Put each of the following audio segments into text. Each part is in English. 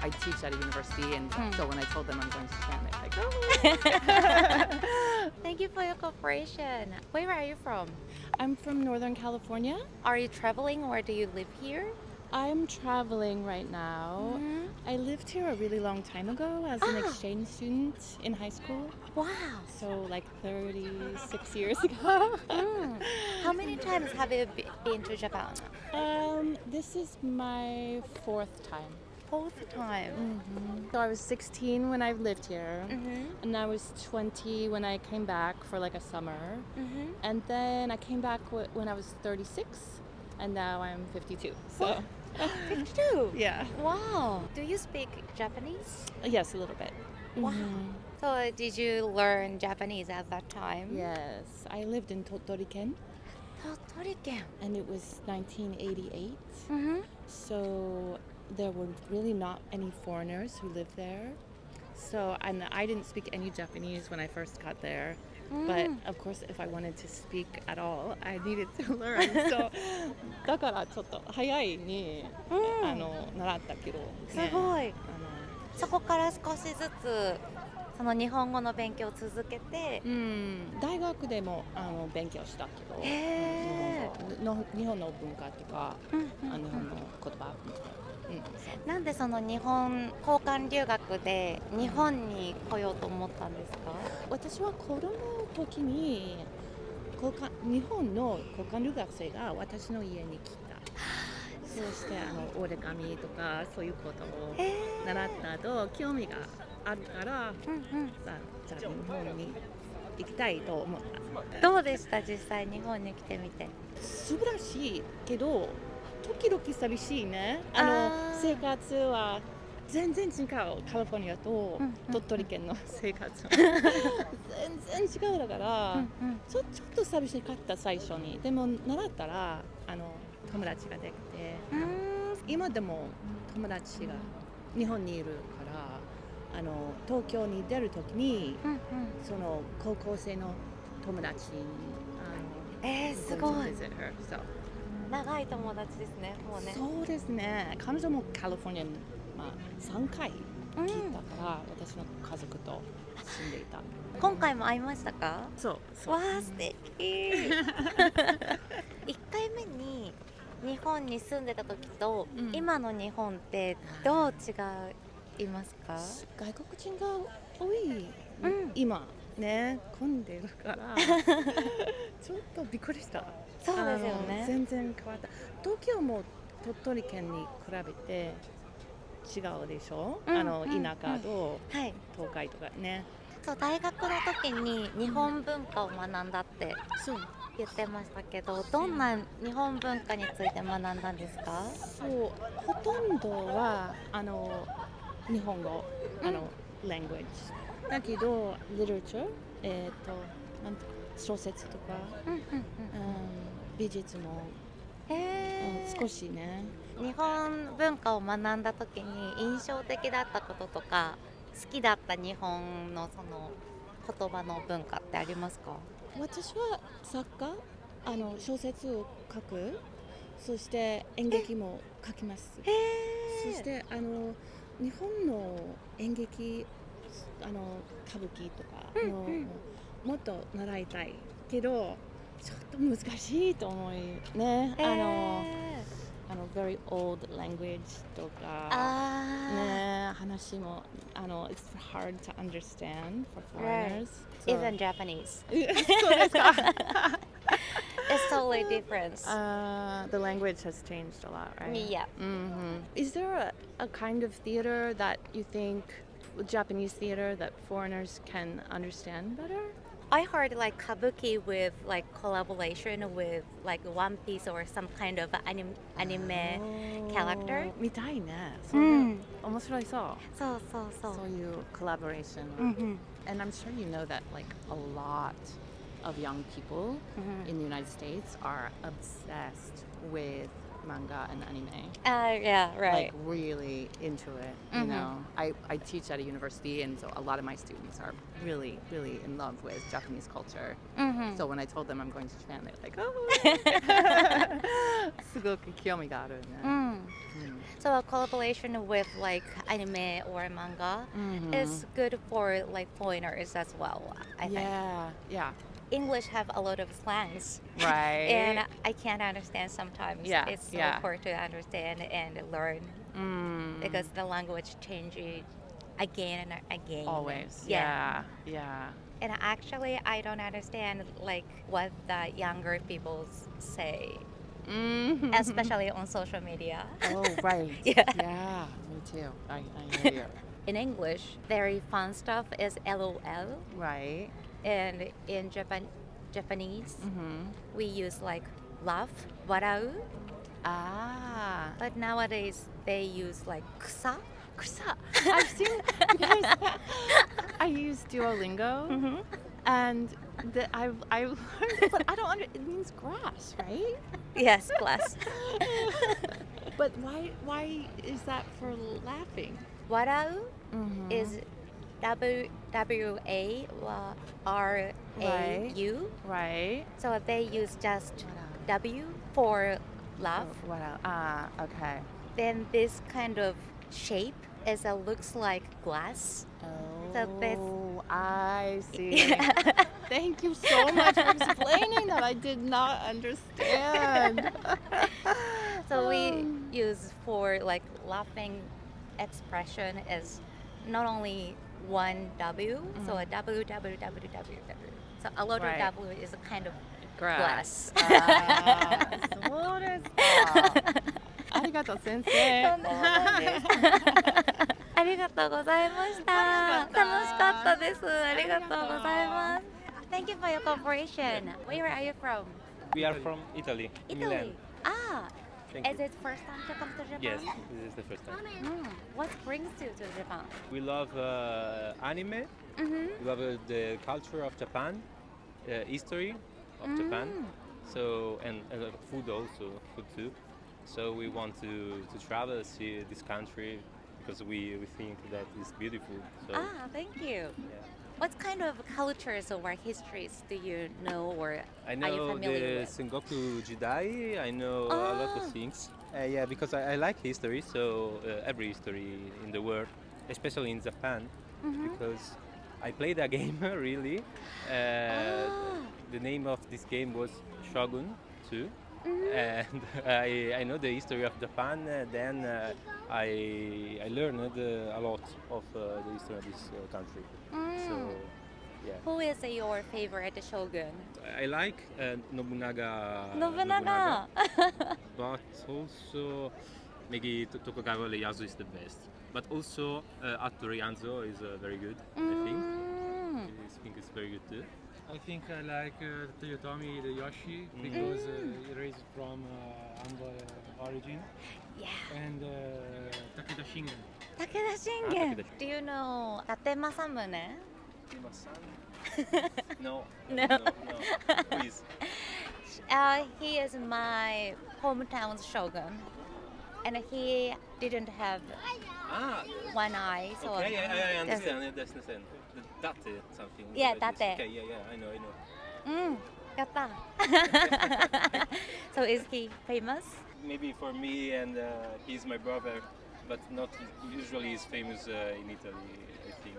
I teach at a university, and so when I told them I'm going to Japan, they're like, oh. Thank you for your cooperation. Where are you from? I'm from Northern California. Are you traveling or do you live here? I'm traveling right now. I lived here a really long time ago as an exchange student in high school. Wow. So like 36 years ago. How many times have you been to Japan? This is my fourth time. Fourth time. So I was 16 when I lived here, and I was 20 when I came back for like a summer, and then I came back when I was 36, and now I'm 52. So 52? yeah. Wow. Do you speak Japanese? Yes, a little bit. Wow. So did you learn Japanese at that time? Yes, I lived in Totori-ken, Totori-ken. and it was 1988. So there were really not any foreigners who lived there. So, and I didn't speak any Japanese when I first got there. But of course, if I wanted to speak at all, I needed to learn. So, だからちょっと早いに、習ったけど、ね、すごい。そこから少しずつその日本語の勉強を続けて、大学でも勉強したけど、日本の文化とか、日本の言葉。なんでその日本交換留学で日本に来ようと思ったんですか？私は子供の時に日本の交換留学生が私の家に来た。そうして折り紙とかそういうことを習った後興味があるから、じゃあ日本に行きたいと思った。どうでした実際日本に来てみて？素晴らしいけど時々寂しいね。生活は全然違う。カリフォルニアと鳥取県の生活は全然違うだから、ちょっと寂しかった最初に。でも習ったら友達ができて、今でも友達が日本にいるから東京に出るときに、その高校生の友達にすごい。そう長い友達ですね。もうね。そうですね。彼女もカリフォルニアに、3回来たから、私の家族と住んでいた。今回も会いましたか？そう。わー素敵。1回目に日本に住んでた時と、今の日本ってどう違いますか？外国人が多い、今ね混んでるからちょっとびっくりした。そうですよね。全然変わった。東京も鳥取県に比べて違うでしょ？田舎と東海とかね。そう、大学の時に日本文化を学んだって言ってましたけど、どんな日本文化について学んだんですか？そう、ほとんどは日本語、language だけどliterature、小説とか、美術も、少しね。日本文化を学んだ時に印象的だったこととか好きだった日本のその言葉の文化ってありますか？私は作家、小説を書く、そして演劇も書きます。そして日本の演劇、歌舞伎とかの、もっと習いたいけどちょっと難しいと思いね。very old language とかね、話もit's hard to understand for foreigners. Even Japanese. そうですか。It's totally different. The language has changed a lot, right? Yeah. Is there a kind of theater that you think, Japanese theater, that foreigners can understand better? I heard like kabuki with like collaboration with like One Piece or some kind of anime character. 見たいね。そういう面白いそう。そうそういう collaboration. And I'm sure you know that like a lot of young people in the United States are obsessed with manga and anime. Yeah, right. Like really into it, you know. I teach at a university, and so a lot of my students are really, really in love with Japanese culture. So when I told them I'm going to Japan, they're like, oh, すごく興味があるね。So a collaboration with like anime or manga is good for like foreigners as well, I think. Yeah. English have a lot of slangs. Right. And I can't understand sometimes. Yeah, It's so yeah. hard to understand and learn because the language changes again and again. Always. Yeah. Yeah. And actually, I don't understand like what the younger people say, especially on social media. Oh, right. Yeah. Yeah, me too. I hear you. In English, very fun stuff is LOL, Right. and in Japanese, we use like laugh, warau, Ah. but nowadays they use like kusa. Kusa. I've seen because I use Duolingo and I learned, but I don't it means grass, right? Yes, class. But why is that for laughing? Warau is W-A-R-A-U. Right. So they use just W for laugh. What else? Ah, okay. Then this kind of shape looks like glass. So this- Oh, I see. Thank you so much for explaining that. I did not understand. So we use for like laughing expression is not only one W, so a W, W, W, W, W. So a lot Right. of W is a kind of Grass. glass. そうですか。ありがとう先生。とんでもないです。ありがとうございました。楽しかったです。ありがとうございます。Thank you for your cooperation. Where are you from? We are from Italy, Milan. Italy. Ah, Thank is you. it first time to come to Japan? Yes, this is the first time. What brings you to Japan? We love anime. We love the culture of Japan, history of Japan. So and food also, food too. So we want to travel, see this country because we think that it's beautiful. So Thank you. yeah. What kind of cultures or histories do you know or I are you know familiar the with? Sengoku Jidai. I know a lot of things. Yeah, because I like history. So every history in the world, especially in Japan, because I played a game really. The name of this game was Shogun 2. And I know the history of Japan. Then I learned a lot of the history of this country. So yeah, Who is your favorite shogun? I like Nobunaga. Nobunaga. But also maybe Tokugawa Ieyasu is the best. But also Hattori Hanzo is very good. I think. I think it's very good too. I think I like Toyotomi Hideyoshi because he raised from humble origin, Yeah. and Takeda Shingen. Takeda Shingen. Takeda. Do you know Tate Masamune? No. No. Please. He is my hometown's shogun, and he didn't have Ah, one eye, so okay, I there's- understand. I understand. Date something. Yeah, like this. date. Okay, yeah, I know. Yatta. So is he famous? Maybe for me and he's my brother, but not usually he's famous in Italy, I think.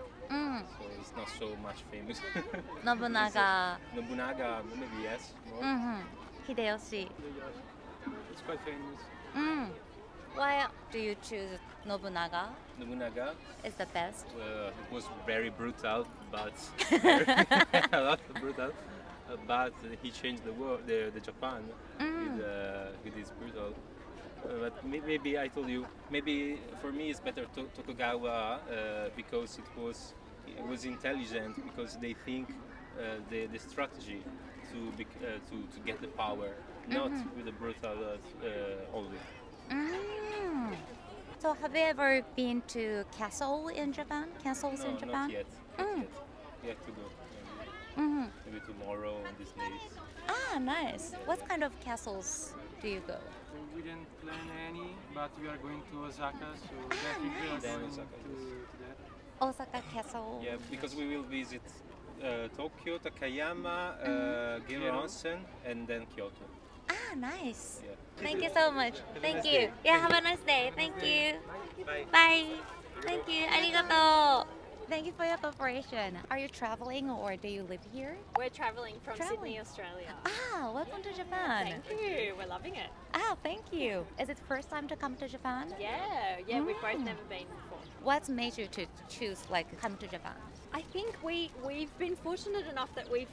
So he's not so much famous. Nobunaga. Nobunaga, maybe yes. More. Hideyoshi. It's quite famous. Why do you choose Nobunaga? Nobunaga Is the best. it was very brutal, but a lot brutal. But he changed the world, the Japan with his brutal. But maybe I told you, maybe for me it's better Tokugawa because it was intelligent because they think the strategy to get the power, not with the brutal only. So have you ever been to castle in Japan? Castles in No, Japan? not yet. Not yet. We have to go. Maybe tomorrow on these days. Ah, nice. What kind of castles do you go? We didn't plan any, but we are going to Osaka, so definitely we are Then going Osaka, to yes. that. Osaka Castle. Yeah, because we will visit Tokyo, Takayama, Gero Onsen, and then Kyoto. Ah, nice. Yeah. Thank you so much. Thank you. Yeah, have a nice day. Thank you. Bye. Thank you. Arigato. Thank you for your cooperation. Are you traveling or do you live here? We're traveling from Traveling. Sydney, Australia. Ah, welcome to Japan. Thank you. We're loving it. Ah, thank you. Is it first time to come to Japan? Yeah, we've both never been before. What made you to choose come to Japan? I think we've been fortunate enough that we've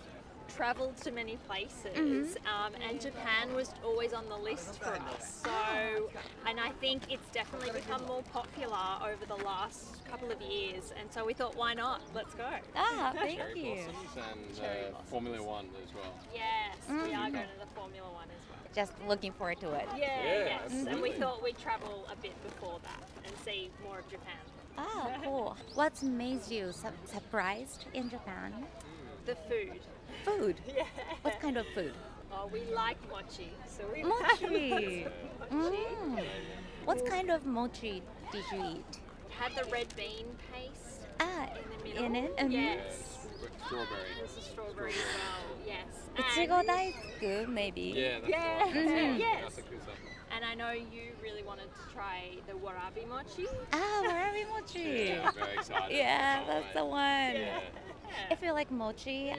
traveled to many places, and Japan was always on the list for us. So, and I think it's definitely become more popular over the last couple of years, and so we thought, why not? Let's go. Ah, thank Cherry you. blossoms Cherry and blossoms. Formula One as well. Yes, we are going to the Formula One as well. Just looking forward to it. Yeah, yes, and we absolutely. thought we'd travel a bit before that and see more of Japan. Ah, cool. What made you surprised in Japan? The food. Food. Yeah. What kind of food? Oh, we like mochi, so we Mochi. had mochi. What kind of mochi did you eat? Had the red bean paste Ah, in the middle. in it? Yes. Strawberry. There's a strawberry as well. Yes. Ichigo daifuku, maybe. Yeah, that's Yeah. the one. That's the one. Yes. That's a good stuff. And I know you really wanted to try the warabi mochi. Ah, warabi mochi. Yeah, very excited. Yeah, Can't that's the wait. one. Yeah. If you like mochi,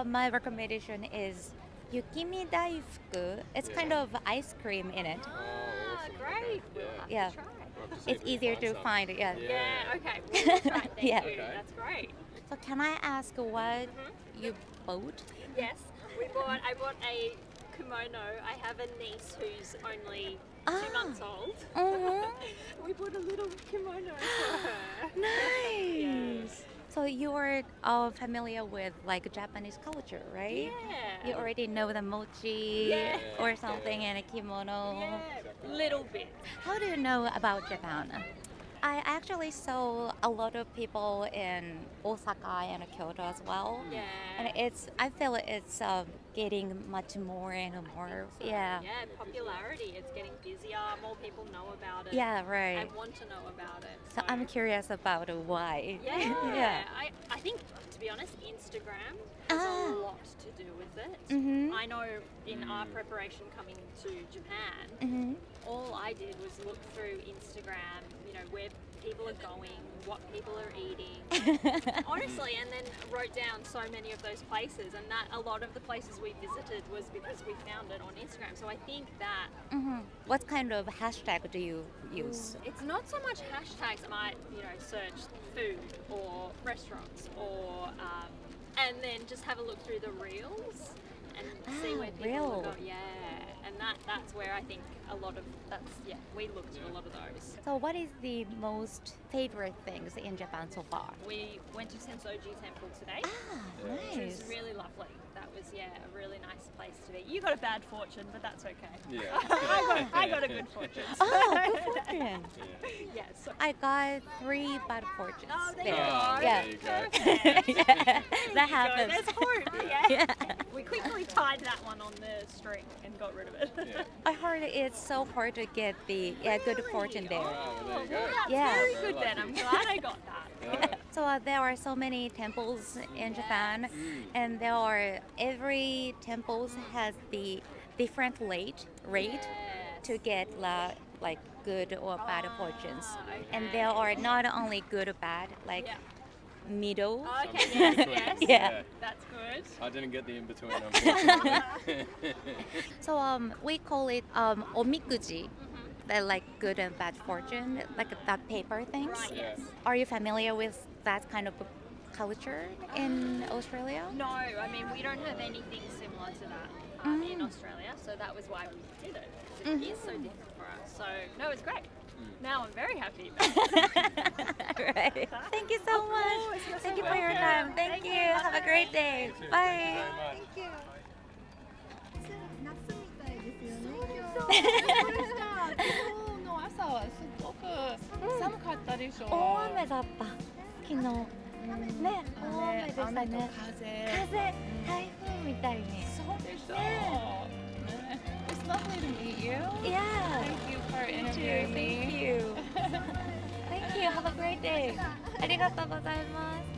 my recommendation is yukimi daifuku. It's kind of ice cream in it. Oh, Ah, awesome. great. Okay. We'll Yeah. have Yeah. to try. We'll have to see It's if we can easier to some. find. Yeah. Yeah, okay. We'll try. Thank Yeah. you. Okay. That's great. So can I ask what you bought? Yes, I bought a kimono. I have a niece who's only 2 Ah. months old. We bought a little kimono for her. Nice. So you are familiar with like Japanese culture, right? Yeah. You already know the mochi Yeah. or something and a kimono. Yeah, little bit. How do you know about Japan? I actually saw a lot of people in Osaka and Kyoto as well. Yeah. And I feel it's getting much more and more. Yeah. Yeah, popularity. It's getting busier. More people know about it. Yeah, right. And want to know about it. So I'm curious about why. Yeah. Yeah. I think, to be honest, Instagram has Ah. a lot to do with it. Mhm. I know in our preparation coming to Japan, Mhm. all I did was look through Instagram, where people are going, what people are eating. Honestly, and then wrote down so many of those places, and that a lot of the places we visited was because we found it on Instagram. So I think that Mhm. What kind of hashtag do you use? it's not so much hashtags. I might, search food or restaurants or, and then just have a look through the reels and see where people reel. are going. Yeah, and that's where I think a lot of we looked at a lot of those. So what is the most favorite things in Japan so far? We went to Sensoji Temple today, Ah, which nice. was really lovely. That was a really nice place to be. You got a bad fortune, but that's okay. Yeah. I got a good fortune. Oh, good fortune. Yeah, so I got 3 bad fortunes. Oh, there there. you go. Yeah. There you go. Yeah, that So happens. there's hope. Yeah. We quickly tied that one on the string and got rid of it. Yeah. I heard it's so hard to get the good fortune there. Oh, well, there you go. Well, that's Yeah. very Very good then. lucky. I'm glad I got that. Yeah. So there are so many temples in Japan, and every temples has the different rate to get like good or bad fortunes, and there are not only good or bad, like Yeah. middle. Okay, Some yes, between. yes. Yeah. That's good. I didn't get the in between, unfortunately. So we call it omikuji, that like good and bad fortune, like that paper things. Right, Yeah. yes. Are you familiar with that kind of culture in Australia? No, I mean, we don't have anything similar to that in Australia, so that was why we did it. 'Cause it is so different for us. So, no, it's great. Now I'm very happy. Right. Thank you so much. course, you're Thank so you for your welcome. time. Thank Thank you. you. Have a great day. Thank Bye. you very much. 夏みたいですよね。そうでした。今日の朝はすごく寒かったでしょ。大雨だった。昨日。ね、大雨でした雨とね。風。風、台風みたいに。そうでしょう。ね It's lovely to meet you. Yeah. Thank you for Thank interviewing me. you. Thank you. Have a great day. ありがとうございます。